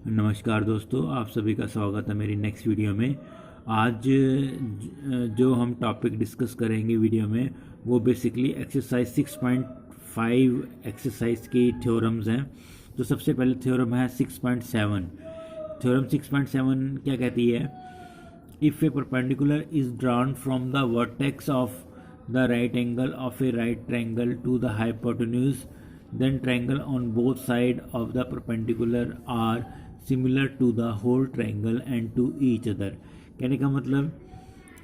नमस्कार दोस्तों, आप सभी का स्वागत है मेरी नेक्स्ट वीडियो में। आज जो हम टॉपिक डिस्कस करेंगे वीडियो में वो बेसिकली एक्सरसाइज 6.5 एक्सरसाइज की थ्योरम्स हैं। तो सबसे पहले थ्योरम है 6.7। थ्योरम 6.7 क्या कहती है? If a perpendicular is drawn from the vertex of the right angle of a right triangle to the hypotenuse, then triangle on both side of the perpendicular are similar to the whole triangle and to each other। कहने का मतलब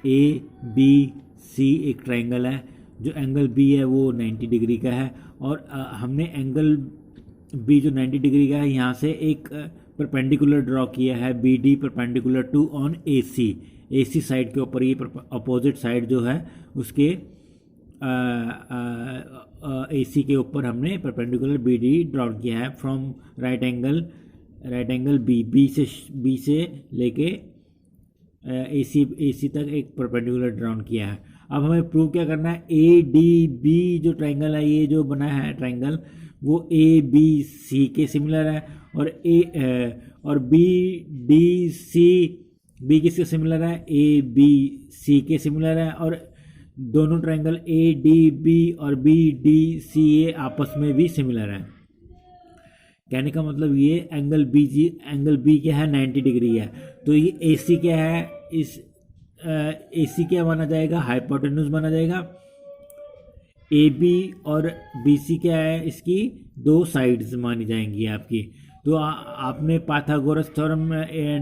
ए B C एक triangle है, जो angle B है वो 90 degree का है और हमने एंगल बी जो 90 डिग्री का है यहाँ से एक परपेंडिकुलर ड्रॉ किया है B D perpendicular to on A C side के ऊपर। ये अपोजिट साइड जो है उसके ए सी के ऊपर हमने परपेंडिकुलर बी डी ड्रॉ किया है फ्रॉम राइट एंगल बी से लेके ए सी तक एक परपेंडिकुलर ड्रॉ किया है। अब हमें प्रूव क्या करना है? ए डी बी जो ट्रायंगल है, ये जो बना है ट्रायंगल वो ए बी सी के सिमिलर है और बी डी सी बी किसके सिमिलर है? ए बी सी के सिमिलर है। और दोनों ट्रायंगल ए डी बी और बी डी सी ये आपस में भी सिमिलर है। कहने का मतलब ये एंगल बी क्या है? 90 डिग्री है। तो ये ए सी क्या है? इस ए सी क्या माना जाएगा? हाइपोटेन्यूज माना जाएगा। ए बी और बी सी क्या है? इसकी दो साइड्स मानी जाएंगी आपकी। तो आपने पाइथागोरस थ्योरम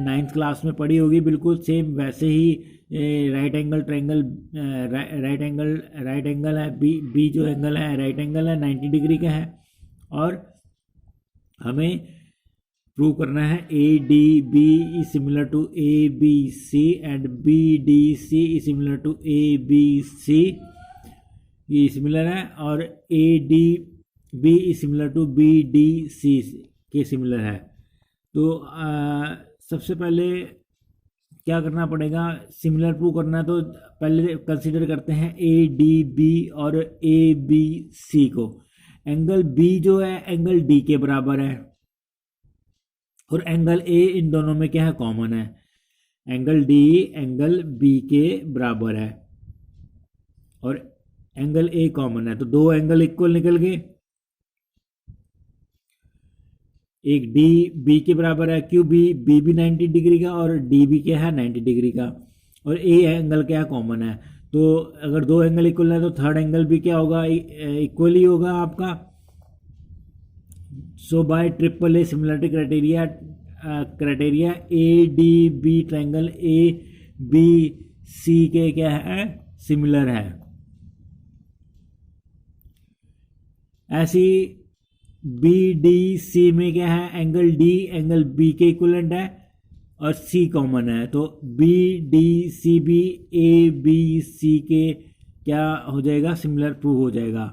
9th क्लास में पढ़ी होगी, बिल्कुल सेम वैसे ही। राइट एंगल है बी जो एंगल है राइट एंगल है 90 डिग्री का है और हमें प्रूव करना है A D B is similar to A B C and B D C is similar to A B C, ये सिमिलर है। और A D B is similar to B D C के सिमिलर है। तो सबसे पहले क्या करना पड़ेगा? सिमिलर प्रूव करना है तो पहले कंसीडर करते हैं ए डी बी और ए बी सी को। एंगल बी जो है एंगल डी के बराबर है और एंगल ए इन दोनों में क्या है? कॉमन है। एंगल डी एंगल बी के बराबर है और एंगल ए कॉमन है, तो दो एंगल इक्वल निकल गए। एक डी बी के बराबर है, क्यों? बी भी 90 डिग्री का और डी भी क्या है? 90 डिग्री का। और ए एंगल क्या है? कॉमन है। तो अगर दो एंगल इक्वल है तो थर्ड एंगल भी क्या होगा? इक्वल ही होगा आपका। So by triple A similarity criteria A D B triangle A B C के क्या है? सिमिलर है। ऐसी बी डी सी में क्या है? एंगल डी एंगल बी के इक्विवेलेंट है और सी कॉमन है, तो बी डी सी भी ए बी सी के क्या हो जाएगा? सिमिलर प्रूव हो जाएगा।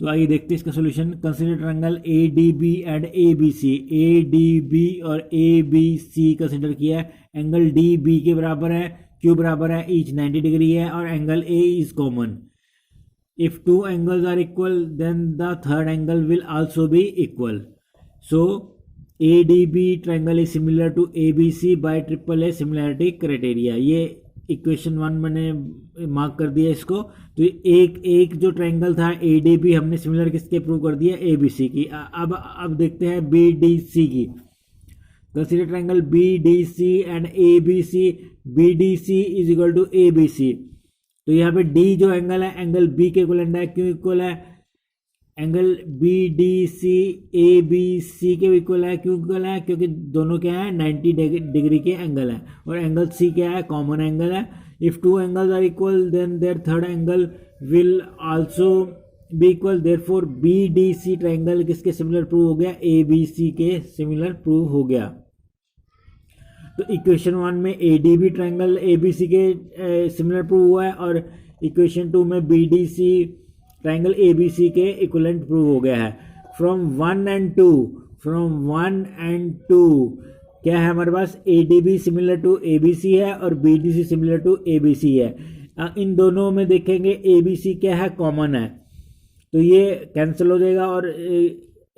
तो आइए देखते हैं इसका solution. Consider triangle A D B and A B C. A D B और ए बी सी कंसीडर किया है। एंगल डी बी के बराबर है, क्यों बराबर है? ईच 90 डिग्री है और angle A is common. If two angles are equal, then the third angle will also be equal. So ADB triangle is similar to ABC by triple A similarity criteria। ये equation 1 मैंने mark कर दिया इसको। तो एक जो triangle था ADB हमने सिमिलर किसके प्रूव कर दिया? ABC की। अब देखते हैं BDC की। Consider triangle BDC and ABC। BDC is equal to ABC। तो यहाँ पे डी जो एंगल है एंगल बी के इक्वलेंट है, क्यों इक्वल है? Angle B D C A B C के इक्वल है, क्यों इक्वल है? क्योंकि दोनों क्या है? 90 डिग्री के एंगल है और एंगल सी क्या है? कॉमन एंगल है। If two angles are equal then their third angle will also be equal. Therefore B D C triangle किसके सिमिलर प्रूव हो गया? ए बी सी के सिमिलर प्रूव हो गया। तो इक्वेशन 1 में A D B triangle A B C के similar prove हुआ है और इक्वेशन 2 में B D C triangle A B C के इक्विवेलेंट प्रूव हो गया है। फ्रॉम 1 एंड 2 क्या है हमारे पास? A D B similar to A B C है और B D C similar to A B C है। इन दोनों में देखेंगे ए बी सी क्या है? कॉमन है, तो ये कैंसिल हो जाएगा और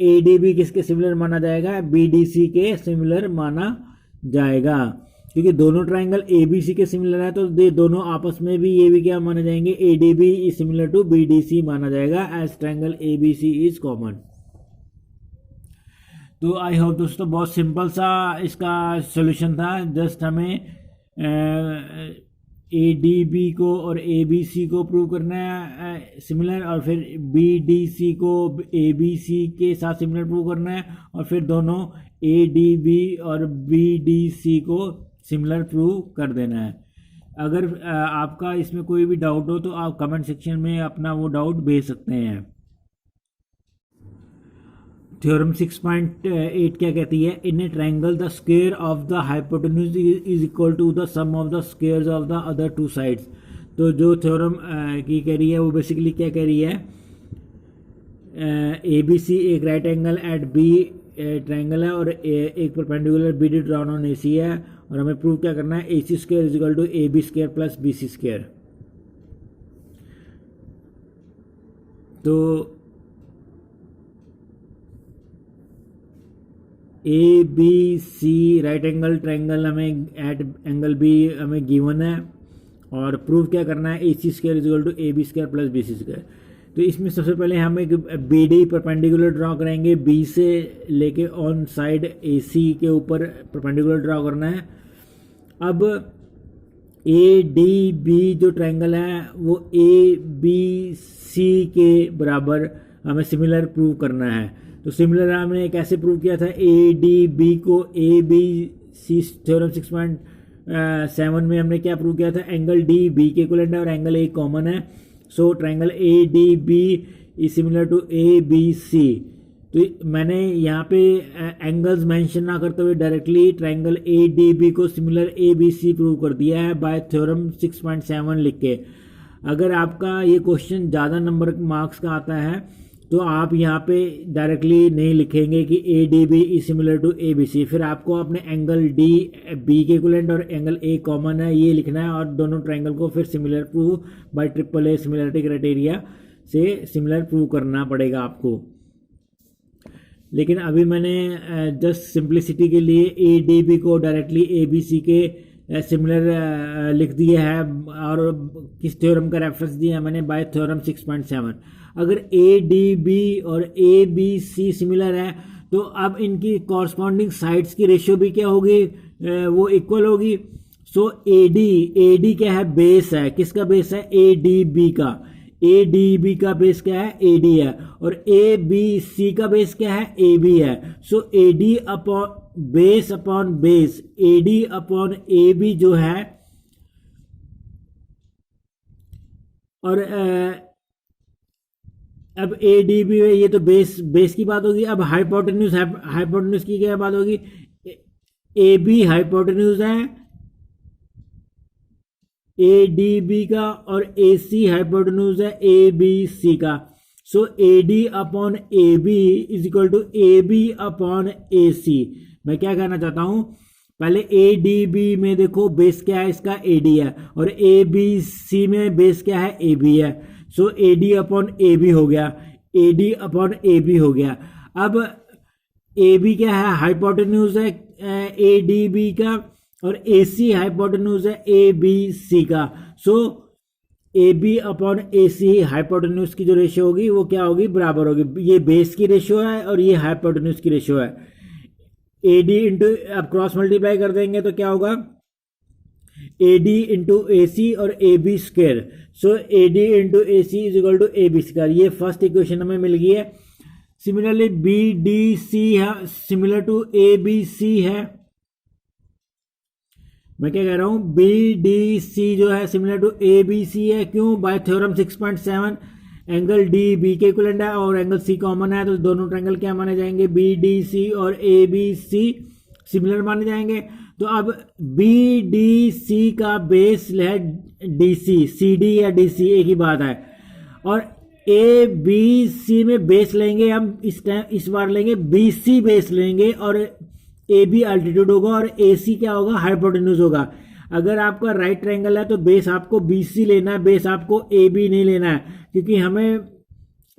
ए डी बी किसके सिमिलर माना जाएगा, बी डी सी के सिमिलर माना जाएगा, क्योंकि दोनों ट्राइंगल ए बी सी के सिमिलर है, तो ये दोनों आपस में भी ये भी क्या माने जाएंगे, A D B is similar to B D C माना जाएगा as triangle A B C is common. तो आई होप दोस्तों बहुत सिंपल सा इसका सॉल्यूशन था। जस्ट हमें ए डी बी को और ए बी सी को प्रूव करना है सिमिलर, और फिर बी डी सी को ए बी सी के साथ सिमिलर प्रूव करना है, और फिर दोनों ए डी बी और बी डी सी को सिमिलर प्रूव कर देना है। अगर आपका इसमें कोई भी डाउट हो तो आप कमेंट सेक्शन में अपना वो डाउट भेज सकते हैं। थ्योरम 6.8 क्या कहती है, in a triangle the square of the hypotenuse is equal to the sum of the squares of the other two sides. तो जो थ्योरम की कह रही है वो बेसिकली क्या कह रही है, ए बी सी एक right angle at B triangle है और एक perpendicular B D drawn on A C है, और हमें प्रूव क्या करना है, A C square is equal to A B square plus B C square. तो A B C right angle triangle हमें एट एंगल बी हमें गिवन है, और प्रूव क्या करना है, A C square is equal to A B square plus B C square. तो इसमें सबसे पहले हम एक बी डी परपेंडिकुलर ड्रॉ करेंगे, बी से लेके ऑन साइड ए सी के ऊपर परपेंडिकुलर ड्रॉ करना है। अब ए डी बी जो ट्रायंगल है वो ए बी सी के बराबर हमें सिमिलर प्रूव करना है। तो सिमिलर हमने कैसे प्रूव किया था, ए डी बी को ए बी सी थ्योरम 6.7 में हमने क्या प्रूव किया था, एंगल डी बी के इक्विवेलेंट है और एंगल ए कॉमन है। So triangle A D B is similar to A B C. तो मैंने यहाँ पे एंगल्स मेंशन ना करते हुए directly triangle A D B को similar A B C prove कर दिया है बाय थ्योरम 6.7 लिख के। अगर आपका ये क्वेश्चन ज़्यादा नंबर मार्क्स का आता है तो आप यहाँ पे डायरेक्टली नहीं लिखेंगे कि A D B is similar to A B C, फिर आपको अपने एंगल डी बी के इक्विवेलेंट और एंगल ए कॉमन है ये लिखना है, और दोनों ट्रायंगल को फिर similar prove by triple A similarity criteria से सिमिलर प्रूव करना पड़ेगा आपको। लेकिन अभी मैंने जस्ट सिंप्लिसिटी के लिए ए डी बी को डायरेक्टली ए बी सी के सिमिलर लिख दिया है, और किस थ्योरम का रेफरेंस दिया है मैंने, बाय थ्योरम 6.7। अगर ए डी बी और ए बी सी सिमिलर है तो अब इनकी कॉरस्पॉन्डिंग साइड्स की रेशियो भी क्या होगी, वो इक्वल होगी। सो ए डी क्या है, बेस है, किसका बेस है, ए डी बी का। ए डी बी का बेस क्या है, ए डी है, और ए बी सी का बेस क्या है, ए बी है। So A D upon base upon base, A D upon A B जो है, और अब ए डी बी है, ये तो बेस की बात होगी। अब हाइपोटेन्यूज की क्या बात होगी, ए बी हाइपोटेन्यूज है ए डी बी का, और ए सी हाइपोटेन्यूज है ए बी सी का। So A D upon A B is equal to A B upon A C. मैं क्या कहना चाहता हूं, पहले ए डी बी में देखो बेस क्या है इसका, ए डी है, और ए बी सी में बेस क्या है, ए बी है। So A D upon A B हो गया, A D upon A B हो गया। अब ए बी क्या है, हाइपोटेन्यूज है ए डी बी का, और ए सी हाइपोटेन्यूज है ए बी सी का। So A B upon A C hypotenuse की जो रेशियो होगी वो क्या होगी, बराबर होगी। ये बेस की रेशियो है और ये हाइपोटेन्यूज की रेशियो है। ए डी इंटू, अब क्रॉस मल्टीप्लाई कर देंगे तो क्या होगा, ए डी इंटू ए सी और A B square. So A D into A C is equal to A B square. ये फर्स्ट इक्वेशन हमें मिल गई है। सिमिलरली बी डी सी है similar to A B C है। मैं क्या कह रहा हूं, बी डी सी जो है similar to A B C है। क्यों, by theorem 6.7 angle D B के इक्विवेलेंट है और एंगल सी कॉमन है, तो दोनों ट्रायंगल क्या माने जाएंगे, बी डी सी और ए बी सी सिमिलर माने जाएंगे। तो अब बी डी सी का बेस है डी सी, सी डी या डी सी एक ही बात है, और ए बी सी में बेस लेंगे हम, इस बार लेंगे बी सी बेस लेंगे, और ए बी अल्टीट्यूड होगा और ए सी क्या होगा, हाइपोटेन्यूज होगा। अगर आपका राइट ट्रायंगल है तो बेस आपको बी सी लेना है, बेस आपको ए बी नहीं लेना है, क्योंकि हमें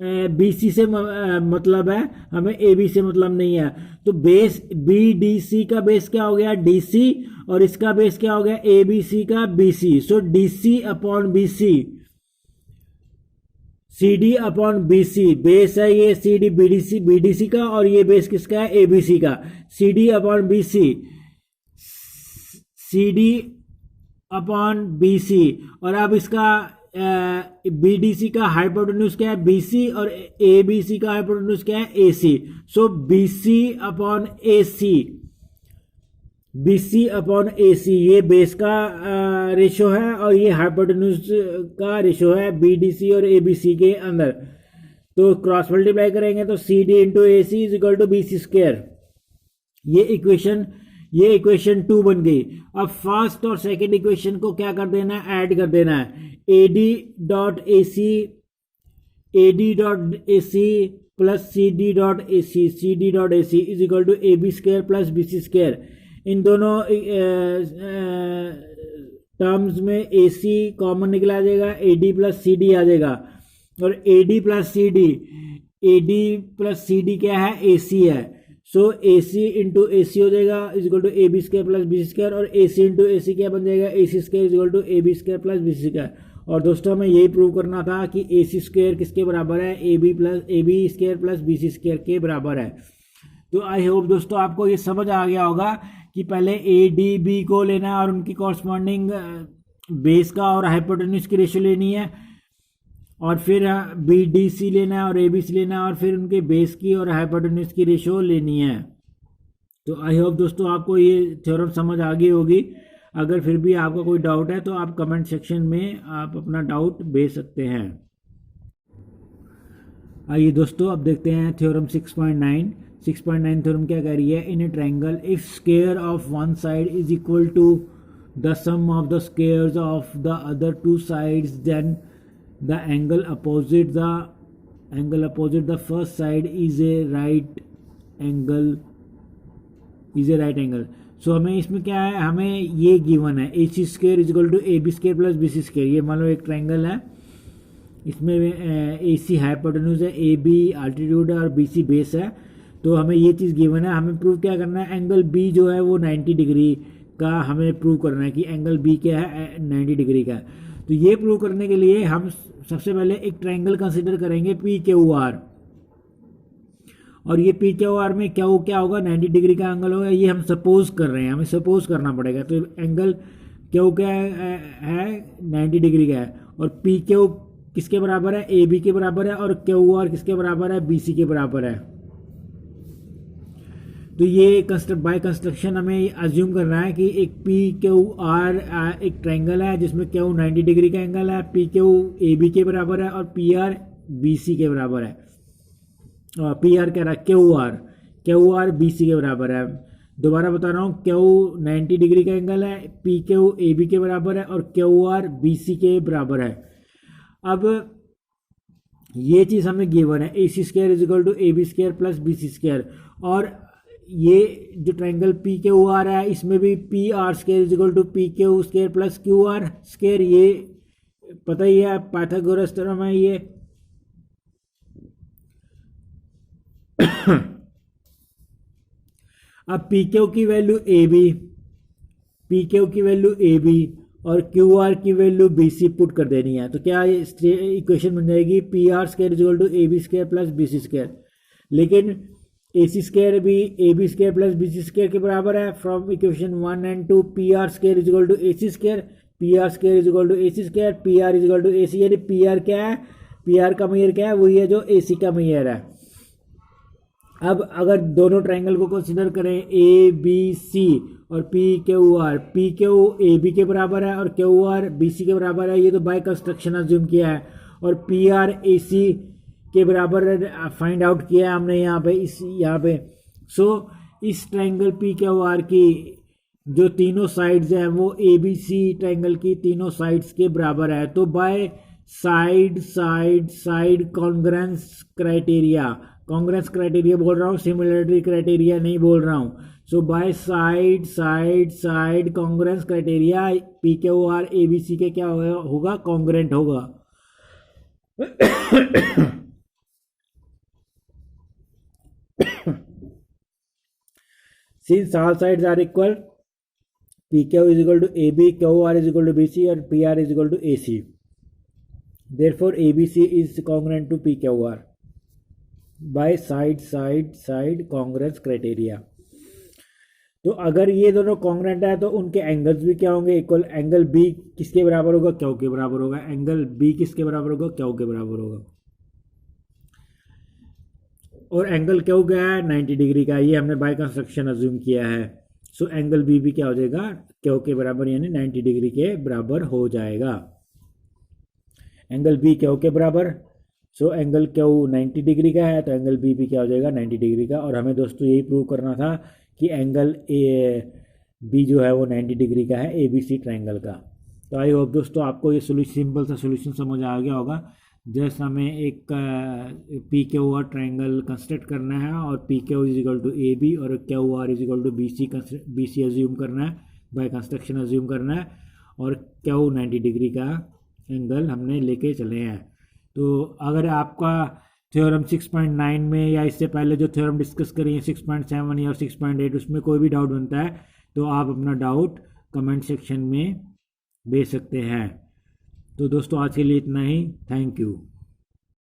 बी सी से मतलब है, हमें ए बी से मतलब नहीं है। तो बेस बी डी सी का बेस क्या हो गया, डी सी, और इसका बेस क्या हो गया, ए बी सी का B C. So D C upon B C, C D upon B C, base है ये C D B D C का, और ये बेस किसका है, ए बी सी का। C D upon B C, C D upon B C, और अब इसका बी डी सी का हाइपोटेन्यूज क्या है, बी सी, और ए बी सी का हाइपोटेन्यूज क्या है, A C. So B C upon A C, B C upon A सी, ये बेस का रेशो है, और ये हाइपोटेन्यूज का रेशो है बी डी सी और ए बी सी के अंदर। तो क्रॉस मल्टीप्लाई करेंगे तो C D into A C is equal to B C square. ये इक्वेशन 2 बन गई। अब फर्स्ट और सेकंड इक्वेशन को क्या कर देना है, ऐड कर देना है। A D dot A C plus C D dot A C is equal to A B square plus B C square. इन दोनों टर्म्स में ए सी कॉमन निकला जाएगा, A D plus C D आ जाएगा, और A D plus C D क्या है, ए सी है। So A C into A C हो जाएगा is equal to A B square plus B C square, और A C into A C क्या बन जाएगा, A C square is equal to A B square plus B C square. और दोस्तों हमें यही प्रूव करना था कि ए सी स्क्वायर किसके बराबर है, A B square plus B C square के बराबर है। तो आई होप दोस्तों आपको ये समझ आ गया होगा कि पहले ए डी बी को लेना है और उनकी कॉरस्पॉन्डिंग बेस का और हाइपोटेन्यूज की रेशियो लेनी है, और फिर बी डी सी लेना है और ए बी सी लेना है, और फिर उनके बेस की और हाइपोटेन्यूज की रेशियो लेनी है। तो आई होप दोस्तों आपको ये थ्योरम समझ आ गई होगी। अगर फिर भी आपका कोई डाउट है तो आप कमेंट सेक्शन में आप अपना डाउट भेज सकते हैं। आइए दोस्तों अब देखते हैं थ्योरम 6.9 थ्योरम क्या कह रही है, in a triangle if square of one side is equal to the sum of the squares of the other two sides then the angle opposite the first side is a right angle so हमें इसमें क्या है, हमें ये given है A C square is equal to A B square plus B C square. ये मान लो एक ट्रायंगल है, इसमें ए सी हाइपोटेन्यूज है, ए बी आल्टीट्यूड है और बी सी बेस है। तो हमें ये चीज़ गिवन है, हमें प्रूव क्या करना है, एंगल बी जो है वो 90 डिग्री का हमें प्रूव करना है कि एंगल बी क्या है, 90 डिग्री का है। तो ये प्रूव करने के लिए हम सबसे पहले एक ट्रायंगल कंसीडर करेंगे पी क्यू आर, और ये पी क्यू आर में क्या होगा, 90 डिग्री का एंगल होगा। ये हम सपोज कर रहे हैं, हमें सपोज करना पड़ेगा। तो एंगल क्यू क्या है 90 डिग्री का है, और पी क्यू किसके बराबर है, ए बी के बराबर है, और क्यू आर किसके बराबर है, बी सी के बराबर है। तो ये बाय कंस्ट्रक्शन हमें अज्यूम करना है कि एक पी क्यू आर एक ट्रायंगल है जिसमें क्यू 90 डिग्री का एंगल है, पी क्यू ए बी के बराबर है और पी आर बी सी के बराबर है। और पी आर कह रहा है क्यू आर बी सी के बराबर है। दोबारा बता रहा हूँ, क्यू 90 डिग्री का एंगल है, पी क्यू ए बी के बराबर है और क्यू आर बी सी के बराबर है। अब ये चीज़ हमें गिवन है, A C square is equal to A B square plus B C square, और ये जो ट्रायंगल पी क्यू आर है इसमें भी P R square is equal to P Q square plus Q R square. ये पता ही है, पाइथागोरस थ्योरम है ये। अब पी क्यू की वैल्यू ए बी और क्यू आर की वैल्यू बी सी पुट कर देनी है। तो क्या इक्वेशन बन जाएगी, P R square is equal to A B square plus B C square. लेकिन ए सी स्क्वायर भी A B square plus B C square के बराबर है। From equation 1 and 2 P R square is equal to A C square, P R square is equal to A C square, P R is equal to A C. यानी P are क्या है, P R का major क्या है, वही है जो ए सी का मेजर है। अब अगर दोनों ट्रायंगल को कंसीडर करें ए बी सी और पी क्यू ए बी के बराबर है और क्यू आर बी सी के बराबर है, ये तो बाय कंस्ट्रक्शन अज्यूम किया है, और पी आर ए सी के बराबर फाइंड आउट किया है हमने यहाँ पे। सो इस ट्रायंगल पी क्यू आर की जो तीनों साइड्स हैं वो ए बी सी ट्रायंगल की तीनों साइड्स के बराबर है। तो बाय साइड कॉन्ग्रेंस क्राइटेरिया बोल रहा हूँ, सिमिलरिटी क्राइटेरिया नहीं बोल रहा हूँ। So by side congruence criteria P Q R A B C के क्या होगा, कॉन्ग्रेंट होगा। Since all sides are equal P Q is equal to A B, Q R is equal to B C और P R is equal to A C, therefore A B C is congruent to P Q R by side congruence criteria. तो अगर ये दोनों congruent है तो उनके angles भी क्या होंगे, इक्वल। एंगल बी किसके बराबर होगा, क्यू के बराबर होगा। एंगल बी किसके बराबर होगा, क्यू के बराबर होगा। और एंगल क्यू क्या है, 90 डिग्री का, ये हमने बाय कंस्ट्रक्शन अज्यूम किया है। सो एंगल बी भी क्या हो जाएगा, क्यू के बराबर यानी 90 डिग्री के बराबर हो जाएगा। एंगल बी क्यू के बराबर, सो एंगल क्यू 90 डिग्री का है तो एंगल बी भी क्या हो जाएगा, 90 डिग्री का। और हमें दोस्तों यही प्रूव करना था कि एंगल ए बी जो है वो 90 डिग्री का है ए बी सी ट्राइंगल का। तो आई होप दोस्तों आपको ये सिंपल सा सोल्यूशन समझ आ गया होगा। जस्ट हमें एक P Q R triangle construct करना है और P Q is equal to A B और Q R is equal to B C assume करना है, बाय कंस्ट्रक्शन अज्यूम करना है। और क्यू 90 डिग्री का एंगल हमने लेके चले हैं। तो अगर आपका थ्योरम 6.9 में या इससे पहले जो थ्योरम डिस्कस करी है 6.7 या 6.8 उसमें कोई भी डाउट बनता है तो आप अपना डाउट कमेंट सेक्शन में भेज सकते हैं। तो दोस्तों आज के लिए इतना ही, थैंक यू।